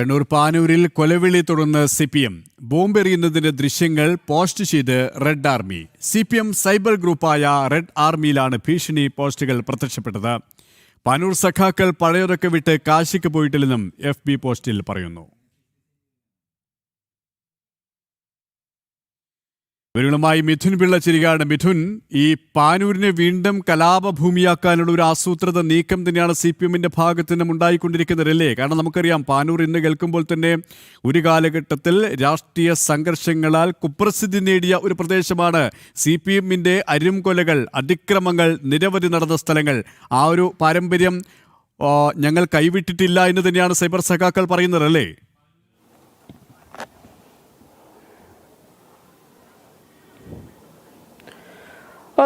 കണ്ണൂർ പാനൂരിൽ കൊലവിളി തുടർന്ന് CPM ബോംബെറിയുന്നതിന്റെ ദൃശ്യങ്ങൾ പോസ്റ്റ് ചെയ്ത് റെഡ് ആർമി. CPM സൈബർ ഗ്രൂപ്പായ റെഡ് ആർമിയിലാണ് ഭീഷണി പോസ്റ്റുകൾ പ്രത്യക്ഷപ്പെട്ടത്. പാനൂർ സഖാക്കൾ പഴയതൊക്കെ വിട്ട് കാശിക്ക് പോയിട്ടില്ലെന്നും FB പോസ്റ്റിൽ പറയുന്നു. വിവരങ്ങളുമായി മിഥുൻ പിള്ള ചിരികാണ്. മിഥുൻ, ഈ പാനൂരിനെ വീണ്ടും കലാപഭൂമിയാക്കാനുള്ള ഒരു ആസൂത്രിത നീക്കം തന്നെയാണ് CPMന്റെ ഭാഗത്തു നിന്നും ഉണ്ടായിക്കൊണ്ടിരിക്കുന്നതല്ലേ? കാരണം നമുക്കറിയാം, പാനൂർ ഇന്ന് കേൾക്കുമ്പോൾ തന്നെ ഒരു കാലഘട്ടത്തിൽ രാഷ്ട്രീയ സംഘർഷങ്ങളാൽ കുപ്രസിദ്ധി നേടിയ ഒരു പ്രദേശമാണ്. CPMന്റെ അരുംകൊലകൾ, അതിക്രമങ്ങൾ നിരവധി നടന്ന സ്ഥലങ്ങൾ. ആ ഒരു പാരമ്പര്യം ഞങ്ങൾ കൈവിട്ടിട്ടില്ല എന്ന് തന്നെയാണ് സൈബർ സഖാക്കൾ പറയുന്നത്, അല്ലേ?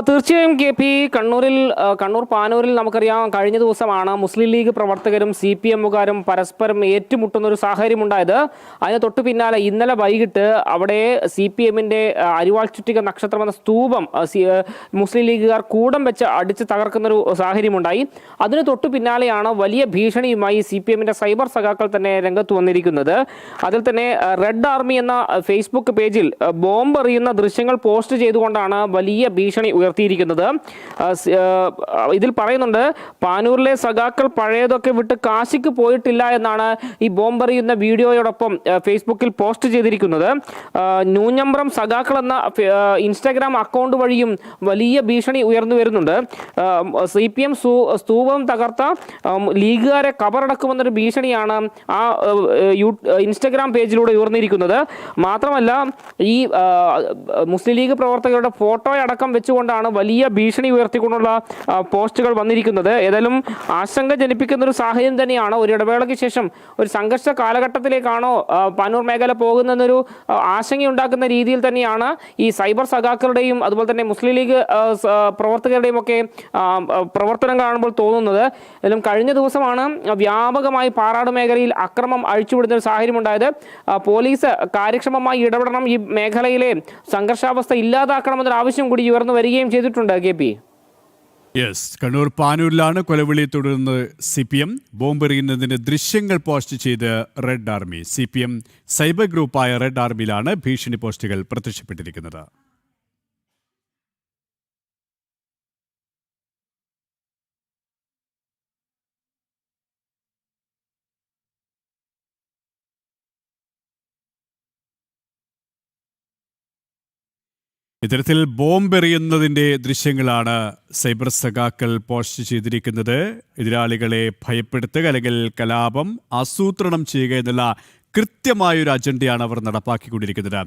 തീർച്ചയായും KP, കണ്ണൂർ പാനൂരിൽ നമുക്കറിയാം, കഴിഞ്ഞ ദിവസമാണ് മുസ്ലിം ലീഗ് പ്രവർത്തകരും CPMകാരും പരസ്പരം ഏറ്റുമുട്ടുന്ന ഒരു സാഹചര്യം ഉണ്ടായത്. അതിന് തൊട്ടു പിന്നാലെ ഇന്നലെ വൈകിട്ട് അവിടെ CPMന്റെ അരിവാൾ ചുറ്റിക നക്ഷത്രം എന്ന സ്തൂപം മുസ്ലിം ലീഗുകാർ കൂടം വെച്ച് അടിച്ച് തകർക്കുന്നൊരു സാഹചര്യമുണ്ടായി. അതിന് തൊട്ടു പിന്നാലെയാണ് വലിയ ഭീഷണിയുമായി CPMന്റെ സൈബർ സഖാക്കൾ തന്നെ രംഗത്ത് വന്നിരിക്കുന്നത്. അതിൽ തന്നെ റെഡ് ആർമി എന്ന ഫേസ്ബുക്ക് പേജിൽ ബോംബ് എറിയുന്ന ദൃശ്യങ്ങൾ പോസ്റ്റ് ചെയ്തുകൊണ്ടാണ് വലിയ ഭീഷണി ഉയർത്തിയിരിക്കുന്നത്. ഇതിൽ പറയുന്നുണ്ട്, പാനൂരിലെ സഖാക്കൾ പഴയതൊക്കെ വിട്ട് കാശിക്ക് പോയിട്ടില്ല എന്നാണ് ഈ ബോംബെറിയുന്ന വീഡിയോയോടൊപ്പം ഫേസ്ബുക്കിൽ പോസ്റ്റ് ചെയ്തിരിക്കുന്നത്. ന്യൂനമ്പ്രം സഖാക്കൾ എന്ന ഇൻസ്റ്റാഗ്രാം അക്കൗണ്ട് വഴിയും വലിയ ഭീഷണി ഉയർന്നു വരുന്നുണ്ട്. CPM സ്തൂപം തകർത്ത ലീഗുകാരെ കബറടക്കുമെന്നൊരു ഭീഷണിയാണ് ആ ഇൻസ്റ്റാഗ്രാം പേജിലൂടെ ഉയർന്നിരിക്കുന്നത്. മാത്രമല്ല, ഈ മുസ്ലിം ലീഗ് പ്രവർത്തകരുടെ ഫോട്ടോയടക്കം വെച്ചുകൊണ്ടാണ് വലിയ ഭീഷണി ഉയർത്തിക്കൊണ്ടുള്ള പോസ്റ്റുകൾ വന്നിരിക്കുന്നത്. ഏതായാലും ആശങ്ക ജനിപ്പിക്കുന്ന ഒരു സാഹചര്യം തന്നെയാണ്. ഒരു ഇടവേളയ്ക്ക് ശേഷം ഒരു സംഘർഷ കാലഘട്ടത്തിലേക്കാണോ പാനൂർ മേഖല പോകുന്നതെന്നൊരു ആശങ്കയുണ്ടാക്കുന്ന രീതിയിൽ തന്നെയാണ് ഈ സൈബർ സഖാക്കളുടെയും അതുപോലെ തന്നെ മുസ്ലിം ലീഗ് പ്രവർത്തകരുടെയും ഒക്കെ പ്രവർത്തനം കാണുമ്പോൾ തോന്നുന്നത്. ഏതായാലും കഴിഞ്ഞ ദിവസമാണ് വ്യാപകമായി പാറാട് മേഖലയിൽ അക്രമം അഴിച്ചുവിടുന്ന ഒരു സാഹചര്യം ഉണ്ടായത്. പോലീസ് കാര്യക്ഷമമായി ഇടപെടണം, ഈ മേഖലയിലെ സംഘർഷാവസ്ഥ ഇല്ലാതാക്കണമെന്നൊരു ആവശ്യം കൂടി ഉയർന്നു വരികയും ചെയ്തിട്ടുണ്ട്. KP, കണ്ണൂർ പാനൂരിലാണ് കൊലവിളി തുടർന്ന് CPM ബോംബെറിയുന്നതിന്റെ ദൃശ്യങ്ങൾ പോസ്റ്റ് ചെയ്ത് റെഡ് ആർമി. CPM സൈബർ ഗ്രൂപ്പായ റെഡ് ആർമിയിലാണ് ഭീഷണി പോസ്റ്റുകൾ പ്രത്യക്ഷപ്പെട്ടിരിക്കുന്നത്. ഇത്തരത്തിൽ ബോംബെറിയുന്നതിൻ്റെ ദൃശ്യങ്ങളാണ് സൈബർ സഖാക്കൾ പോസ്റ്റ് ചെയ്തിരിക്കുന്നത്. എതിരാളികളെ ഭയപ്പെടുത്തുക അല്ലെങ്കിൽ കലാപം ആസൂത്രണം ചെയ്യുക എന്നുള്ള കൃത്യമായൊരു അജണ്ടയാണ് അവർ നടപ്പാക്കിക്കൊണ്ടിരിക്കുന്നത്.